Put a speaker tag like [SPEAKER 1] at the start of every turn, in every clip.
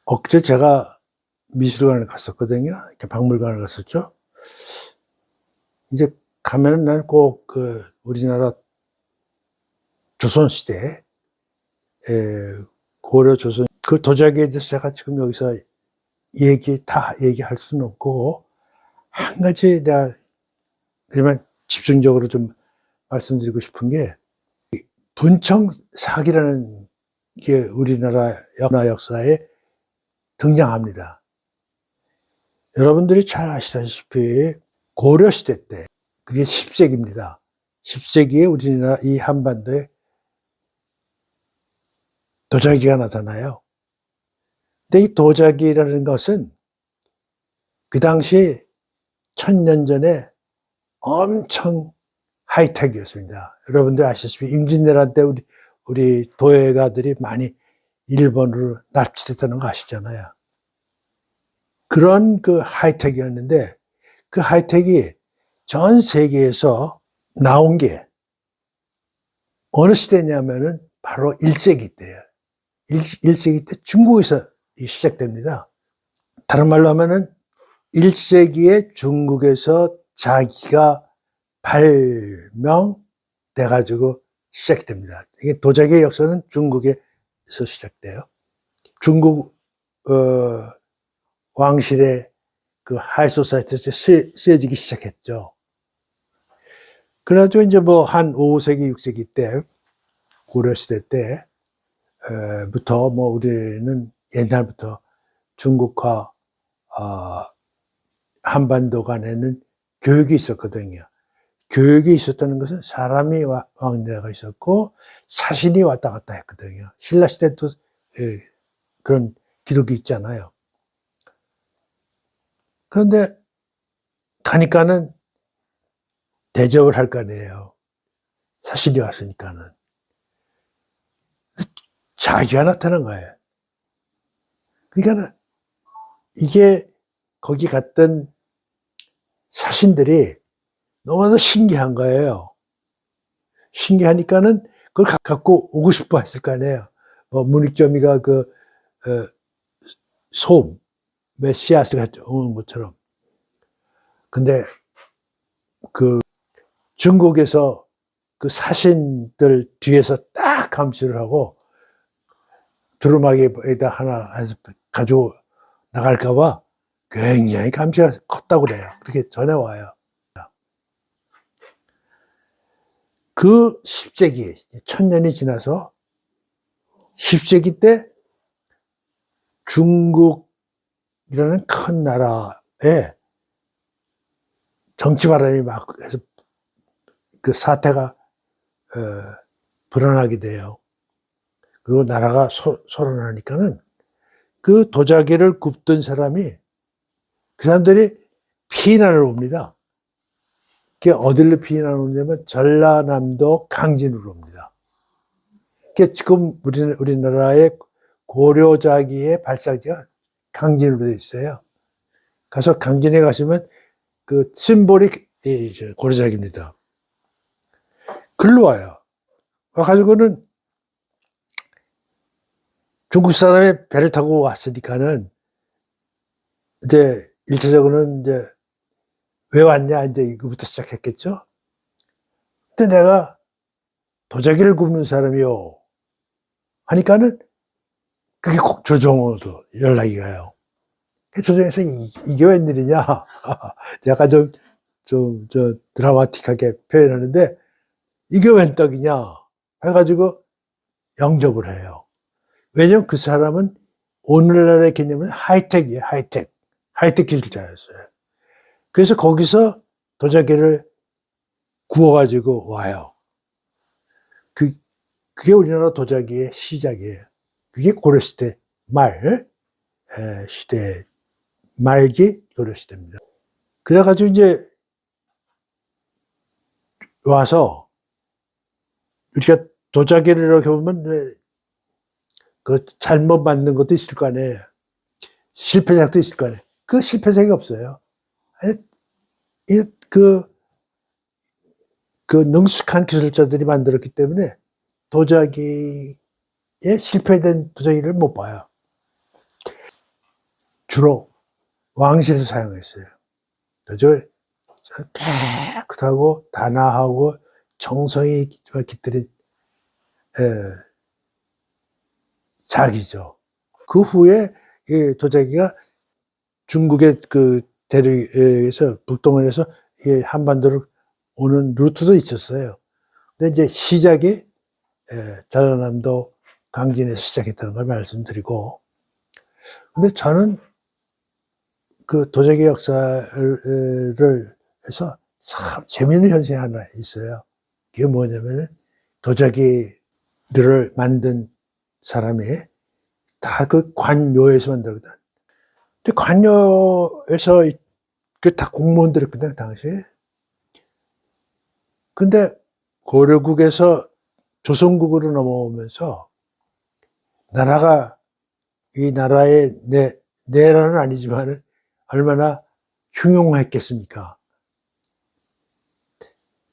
[SPEAKER 1] 엊그제 제가 미술관을 갔었거든요. 이렇게 박물관을 갔었죠. 이제 가면은 나는 꼭 우리나라 조선시대, 고려 조선, 그 도자기에 대해서 제가 지금 여기서 다 얘기할 수는 없고, 한 가지 내가, 그러면 집중적으로 좀 말씀드리고 싶은 게, 분청사기라는 게 우리나라 역사에 등장합니다. 여러분들이 잘 아시다시피 고려시대 때, 그게 10세기입니다. 10세기에 우리나라 이 한반도에 도자기가 나타나요. 근데 이 도자기라는 것은 그 당시 1000년 전에 엄청 하이텍이었습니다. 여러분들 아시다시피 임진왜란 때 우리 도예가들이 많이 일본으로 납치됐다는 거 아시잖아요. 그런 그 하이텍이었는데 그 하이텍이 전 세계에서 나온 게 어느 시대냐면은 바로 1세기 때예요. 1세기 때 중국에서 시작됩니다. 다른 말로 하면은 1세기에 중국에서 자기가 발명돼가지고 시작됩니다. 이게 도자기의 역사는 중국에서 시작돼요. 중국 왕실의 그 하이소사이티에서 쓰여지기 시작했죠. 그래가지고 이제 뭐 한 5세기, 6세기 때, 고려시대 때부터 뭐 우리는 옛날부터 중국과 한반도 간에는 교육이 있었거든요. 교육이 있었다는 것은 사람이 왕래가 있었고 사신이 왔다 갔다 했거든요. 신라 시대도 그런 기록이 있잖아요. 그런데 가니까는 대접을 할 거 아니에요. 사신이 왔으니까는. 자기가 나타난 거예요. 그러니까 이게 거기 갔던 사신들이 너무나도 신기한 거예요. 신기하니까는 그걸 갖고 오고 싶어 했을 거 아니에요. 뭐 문익점이가 소음, 씨앗을 갖고 온 것처럼. 근데 중국에서 그 사신들 뒤에서 딱 감시를 하고 두루마기에다 하나 가지고 나갈까봐 굉장히 감시가 컸다고 그래요. 그렇게 전해와요. 그 10세기, 1000년이 지나서 10세기 때 중국이라는 큰 나라에 정치 바람이 막 해서 그 사태가 불어나게 돼요. 그리고 나라가 소란하니까는 그 도자기를 굽던 사람이 그 사람들이 피난을 옵니다. 그게 어디로 피난을 오냐면 전라남도 강진으로 옵니다. 그게 지금 우리나라의 고려자기의 발사지가 강진으로 되어 있어요. 가서 강진에 가시면 그 심볼이 고려자기입니다. 글로 와요. 와가지고는 중국 사람이 배를 타고 왔으니까는 이제 1차적으로는 이제 왜 왔냐 이제 이거부터 시작했겠죠. 근데 내가 도자기를 굽는 사람이요 하니까는 그게 꼭 조정호도 연락이 가요. 조정에서 이게 웬일이냐. 약간 좀 드라마틱하게 표현하는데 이게 웬 떡이냐 해가지고 영접을 해요. 왜냐면 그 사람은 오늘날의 개념은 하이텍이에요. 하이텍 기술자였어요. 그래서 거기서 도자기를 구워가지고 와요. 그게 우리나라 도자기의 시작이에요. 그게 고려시대 시대 말기 고려시대입니다. 그래가지고 이제 와서 우리가 도자기를 이렇게 보면 그 잘못 만든 것도 있을 거 아니에요. 실패작도 있을 거 아니에요. 그 실패작이 없어요. 그 능숙한 기술자들이 만들었기 때문에 도자기에 실패된 도자기를 못 봐요. 주로 왕실에서 사용했어요. 그죠? 깨끗하고 단아하고 정성이 깃들인 자기죠. 그 후에 이 도자기가 중국의 그 대륙에서 북동원에서 이 한반도로 오는 루트도 있었어요. 근데 이제 시작이 전라남도 강진에서 시작했다는 걸 말씀드리고, 근데 저는 그 도자기 역사를 해서 참 재미있는 현상이 하나 있어요. 그게 뭐냐면 도자기들을 만든 사람이 다 그 관료에서 만들거든. 근데 관료에서 그 다 공무원들이었거든, 당시에. 근데 고려국에서 조선국으로 넘어오면서 나라가 이 나라의 내라는 아니지만 얼마나 흉흉했겠습니까?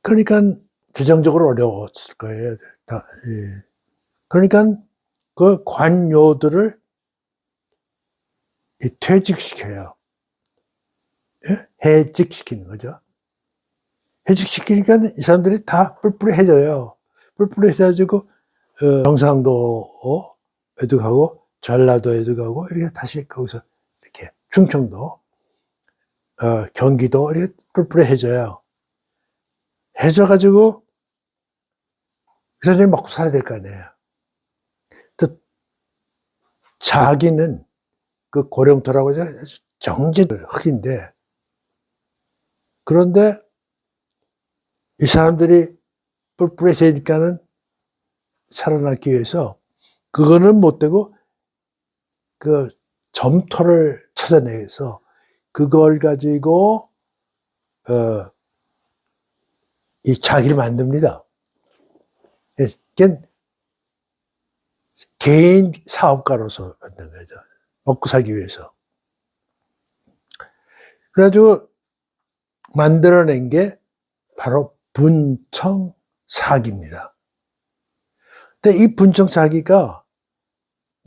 [SPEAKER 1] 그러니까 재정적으로 어려웠을 거예요. 예. 그러니까 그 관료들을 퇴직시켜요. 예? 해직시키는 거죠. 해직시키니까 이 사람들이 다 뿔뿔해져요. 뿔뿔해져가지고 경상도에도 가고 전라도에도 가고 이렇게 다시 거기서 이렇게 충청도, 경기도 이렇게 뿔뿔해져요. 해져가지고 그 사람들이 먹고 살아야 될 거 아니에요. 또 자기는 그 고령토라고 정제 흙인데, 그런데 이 사람들이 뿔뿔해지니까는 살아남기 위해서 그거는 못 되고 그 점토를 찾아내서 그걸 가지고 이 자기를 만듭니다. 그러니까 개인 사업가로서 만든 거죠. 먹고 살기 위해서. 그래가지고 만들어낸 게 바로 분청사기입니다. 근데 이 분청사기가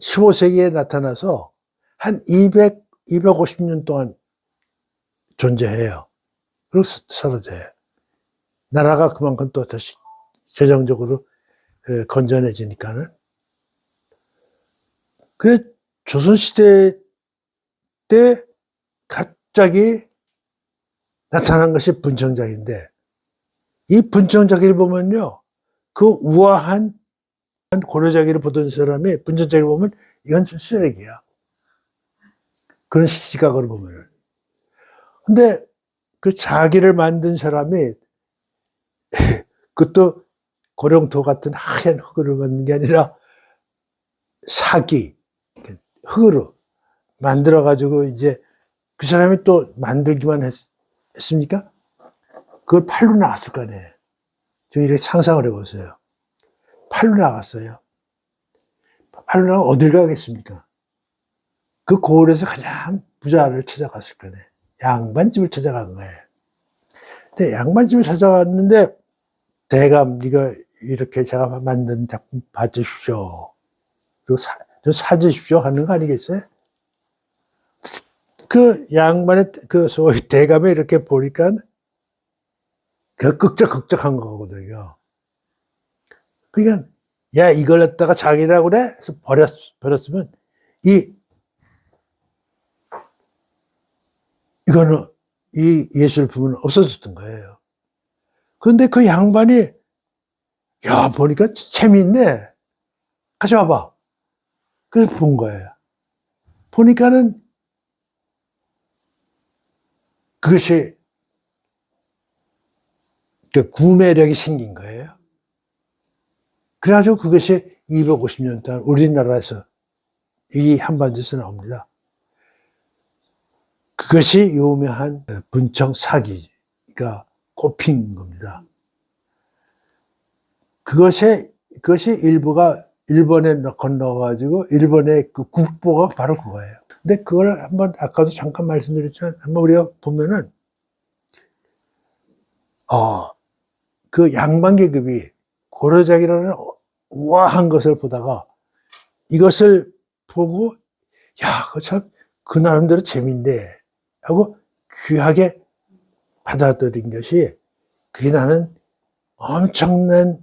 [SPEAKER 1] 15세기에 나타나서 한 250년 동안 존재해요. 그리고 사라져요. 나라가 그만큼 또 다시 재정적으로 건전해지니까는. 그래, 조선시대 때 갑자기 나타난 것이 분청작인데, 이 분청작기를 보면요, 그 우아한 고려자기를 보던 사람이 분청작기를 보면 이건 좀 쓰레기야. 그런 시각으로 보면은. 근데 그 자기를 만든 사람이 그것도 고령토 같은 하얀 흙으로 만든 게 아니라 사기, 흙으로 만들어가지고 이제 그 사람이 또 만들기만 했습니까? 그걸 팔로 나갔을 거 아니에요. 좀 이렇게 상상을 해보세요. 팔로 나갔어요. 팔로 나가 어딜 가겠습니까? 그 고을에서 가장 부자를 찾아갔을 거네. 양반집을 찾아간 거예요. 근데 양반집을 찾아갔는데, 대감, 이거 이렇게 제가 만든 작품 봐주십시오. 그리고 사주십시오 하는 거 아니겠어요? 그 양반의 그 소위 대감이 이렇게 보니까 그 극적한 거거든요. 그러니까, 야, 이걸 갖다가 자기라고 그래? 그래서 버렸으면, 이거는, 이 예술품은 없어졌던 거예요. 그런데 그 양반이, 야, 보니까 재미있네. 가져와봐. 그래서 본 거예요. 보니까는 그것이 그 구매력이 생긴 거예요. 그래가지고 그것이 250년 동안 우리나라에서 이 한반도에서 나옵니다. 그것이 유명한 분청 사기가 꼽힌 겁니다. 그것이 일부가 일본에 건너가지고 일본의 그 국보가 바로 그거예요. 근데 그걸 한번 아까도 잠깐 말씀드렸지만 한번 우리가 보면은 그 양반 계급이 고려작이라는 우아한 것을 보다가 이것을 보고 야, 그거 참 그 나름대로 재밌네 하고 귀하게 받아들인 것이, 그게 나는 엄청난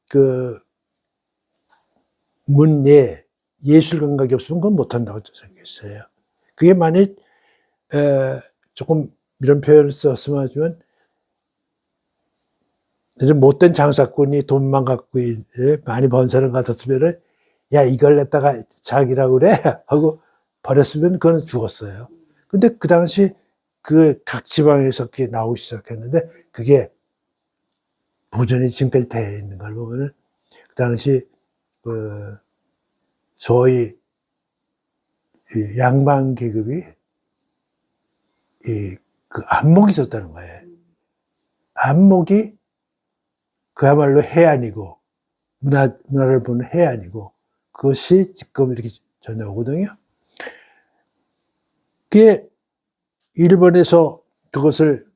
[SPEAKER 1] 그 문예, 예술 감각이 없으면 그건 못한다고 생각했어요. 그게 만약 조금 이런 표현을 썼으면 하지만, 못된 장사꾼이 돈만 갖고 많이 번 사람 같았으면은, 야, 이걸 갖다가 자기라고 그래? 하고 버렸으면 그건 죽었어요. 근데 그 당시 그 각 지방에서 그게 나오기 시작했는데, 그게 보존이 지금까지 되어 있는 걸 보면은, 그 당시 그 소위 이 양반 계급이 그 안목이 있었다는 거예요. 안목이 그야말로 해안이고, 문화를 보는 해안이고, 그것이 지금 이렇게 전해오거든요. 그게 일본에서 그것을,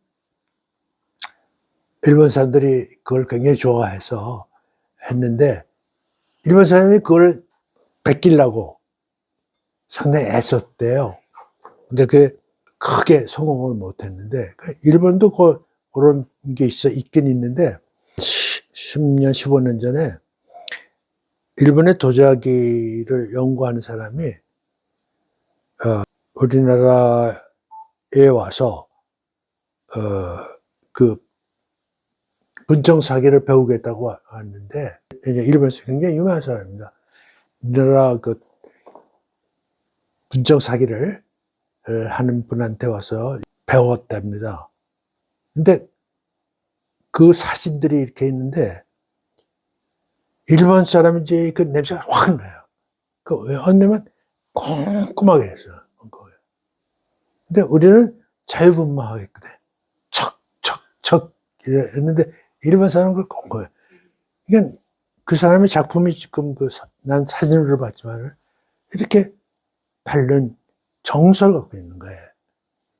[SPEAKER 1] 일본 사람들이 그걸 굉장히 좋아해서 했는데, 일본 사람이 그걸 베끼려고 상당히 애썼대요. 근데 그게 크게 성공을 못 했는데, 일본도 그런 게 있긴 있는데, 10년, 15년 전에 일본의 도자기를 연구하는 사람이 우리나라에 와서 그 분청사기를 배우겠다고 왔는데, 일본에서 굉장히 유명한 사람입니다. 우리나라 그 분청사기를 하는 분한테 와서 배웠답니다. 근데 그 사진들이 이렇게 있는데, 일본 사람인지 그 냄새가 확 나요. 왜 언니면 꼼꼼하게 했어요. 근데 우리는 자유분방하겠거든. 척, 척, 척 이랬는데, 일본 사람은 그걸 꼼꼼해. 그러니까 그 사람의 작품이 지금 난 사진으로 봤지만 이렇게 바른 정서를 갖고 있는 거예요.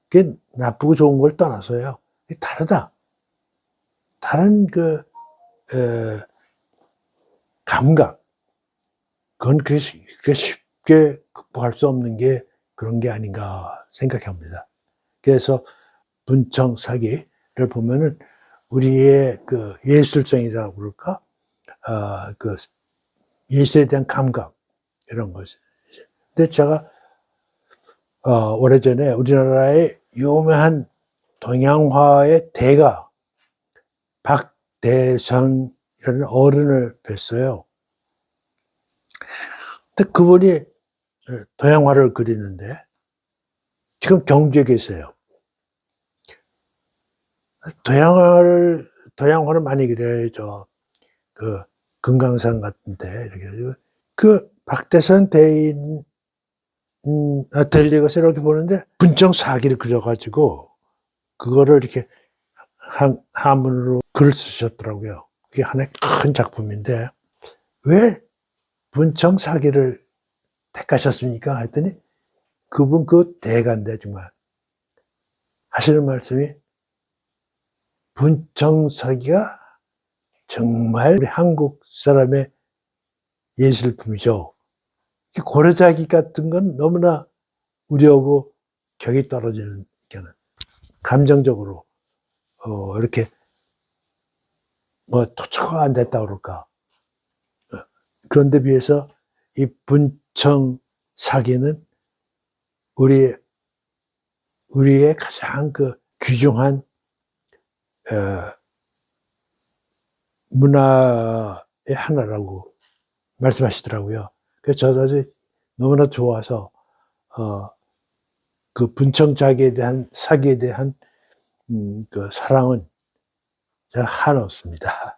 [SPEAKER 1] 그게 나쁘고 좋은 걸 떠나서요. 그게 다르다. 다른 감각. 그건 그렇게 쉽게 극복할 수 없는 게 그런 게 아닌가 생각합니다. 그래서 분청사기를 보면은 우리의 그 예술성이라고 그럴까? 그 예술에 대한 감각, 이런 것이. 근데 제가 오래전에 우리나라의 유명한 동양화의 대가 박대선이라는 어른을 뵀어요. 근데 그분이 동양화를 그리는데 지금 경주에 계세요. 동양화를 많이 그려요. 그 금강산 같은데 이렇게. 그 박대선 대인 아틀리에 이렇게 보는데 분청사기를 그려가지고 그거를 이렇게 한문으로 글을 쓰셨더라고요. 그게 하나의 큰 작품인데, 왜 분청사기를 택하셨습니까? 했더니 그분 그 대가인데 정말 하시는 말씀이, 분청사기가 정말 우리 한국 사람의 예술품이죠. 고래자기 같은 건 너무나 우려하고 격이 떨어지는, 감정적으로 이렇게 토착화가 안 됐다 그럴까. 그런데 비해서 이 분청사기는 우리의 가장 그 귀중한 문화의 하나라고 말씀하시더라고요. 그래서 저도 너무나 좋아서 그 분청사기에 대한 그 사랑은 제가 한없습니다.